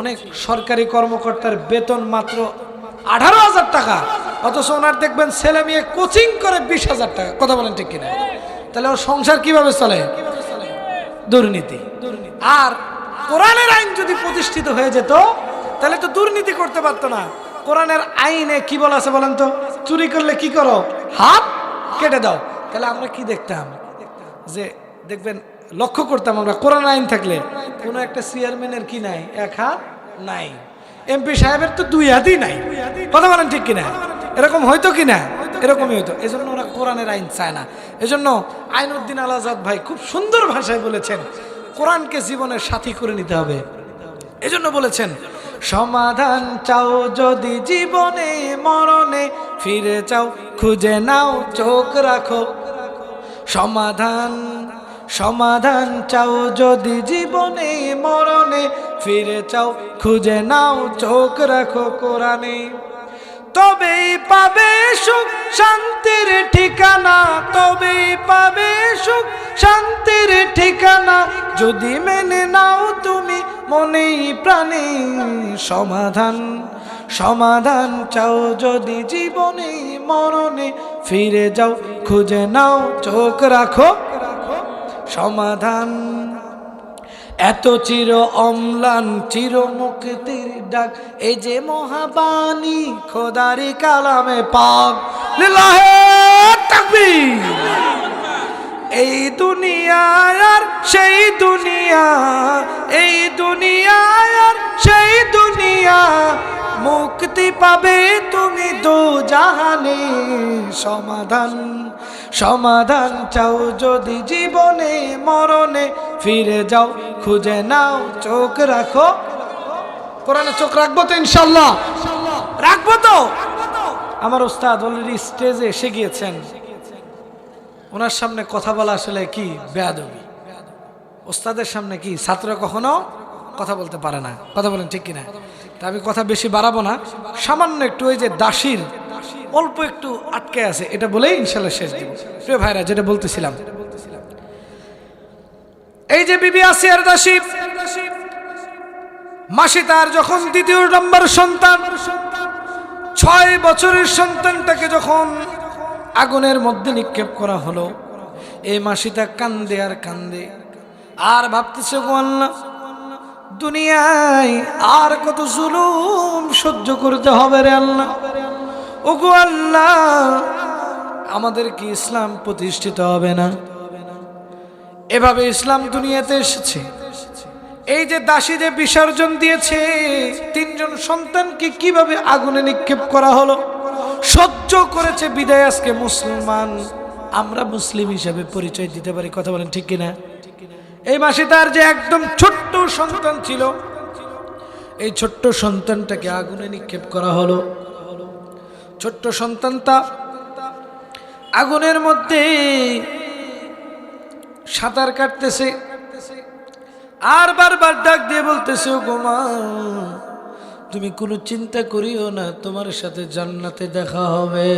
অনেক সরকারি কর্মকর্তার বেতন মাত্র 18,000 টাকা, অথচ ওনার দেখবেন ছেলে মেয়ে কোচিং করে 20,000 টাকা। কথা বলেন ঠিক কিনা? তাহলে ওর সংসার কিভাবে চলে? দুর্নীতি। আর কোরআনের আইন যদি প্রতিষ্ঠিত হয়ে যেত তাহলে তো দুর্নীতি করতে পারতো না। কোরআনের আইনে কি বলা আছে বলেন তো? চুরি করলে কি করো? হাত কেটে দাও। তাহলে আমরা কি দেখতাম? যে দেখবেন, লক্ষ্য করতাম আমরা, কোরআন আইন থাকলে কোনো একটা চেয়ারম্যানের কি নাই? এক হাত নাই। এমপি সাহেবের তো 2 হাতই নাই। কথা বলেন ঠিক কিনা? এরকম হয়তো কিনা? এরকমই হইতো। এজন্য ওরা কোরআনের আইন চায় না। এজন্য আইনুদ্দিন আল আজাদ ভাই খুব সুন্দর ভাষায় বলেছেন, কোরআনকে জীবনের সাথী করে নিতে হবে। এজন্য বলেছেন, সমাধান চাও যদি জীবনে মরণে, ফিরে চাও খুঁজে নাও চোখ রাখো। সমাধান চাও যদি জীবনে মরণে, ফিরে চাও খুঁজে নাও চোখ রাখো কোরআনে। তবেই পাবে সুখ শান্তির ঠিকানা, তবেই পাবে সুখ শান্তির ঠিকানা, যদি মেনে নাও তুমি মনেই প্রাণে। সমাধান চাও যদি জীবনে মরণে, ফিরে যাও খুঁজে নাও চোখ রাখো সমাধান। এত চির অম্লান চির মুক্তির ডাক, এই যে মহাবাণী খোদারি কালামে পাক। লিল্লাহে তাকবীর। এই দুনিয়া আর সেই দুনিয়া, এই দুনিয়া আর সেই দুনিয়া, মুক্তি পাবে তুমি দো জাহানে। সমাধান চাও যদি জীবনে মরণে, ফিরে যাও খুঁজে নাও চোখ রাখো কোরআনে। চোখ রাখবো তো ইনশাল্লাহ? রাখবো তো। আমার ওস্তাদ অলরেডি স্টেজে এসে গিয়েছেন। ওনার সামনে কথা বলা আসলে কি বেয়াদবি। ওস্তাদের সামনে কি ছাত্ররা কখনো কথা বলতে পারে না। কথা বলেন ঠিক কিনা? তা আমি কথা বেশি বাড়াবো না, সামান্য একটু ওই যে দাসীর অল্প একটু আটকে আছে, এটা বলেই ইনশাল্লাহ শেষ দিব। প্রিয় ভাইরা, যেটা বলতেছিলাম, এই যে বিবি আসিয়ার দাসী মাসি, তার যখন 2য় নম্বর সন্তান, 6 বছরের সন্তানটাকে যখন আগুনের মধ্যে নিক্ষেপ করা হলো, এই মাসিটা কান্দে আর কান্দে, আর ভাবতেছে, গো আল্লাহ, দুনিয়ায় আর কত জুলুম সহ্য করতে হবে রে আল্লাহ। ও গো আল্লাহ, আমাদের কি ইসলাম প্রতিষ্ঠিত হবে না? এভাবে ইসলাম দুনিয়াতে এসেছে। এই যে দাসী যে বিসর্জন দিয়েছে, 3 জন সন্তানকে কিভাবে আগুনে নিক্ষেপ করা হলো, সহ্য করেছে বিদায় আজকে মুসলমান, আমরা মুসলিম হিসেবে পরিচয় দিতে পারি। কথা বলেন ঠিক কিনা? এই মাসে তার যে একদম ছোট্ট সন্তান ছিল, এই ছোট্ট সন্তানটাকে আগুনে নিক্ষেপ করা হলো। ছোট্ট সন্তানটা আগুনের মধ্যে সাঁতার কাটতেছে, আর বারবার ডাক দিয়ে বলতেছে, ও গো মা, তুমি কোনো চিন্তা করিও না, তোমার সাথে জান্নাতে দেখা হবে।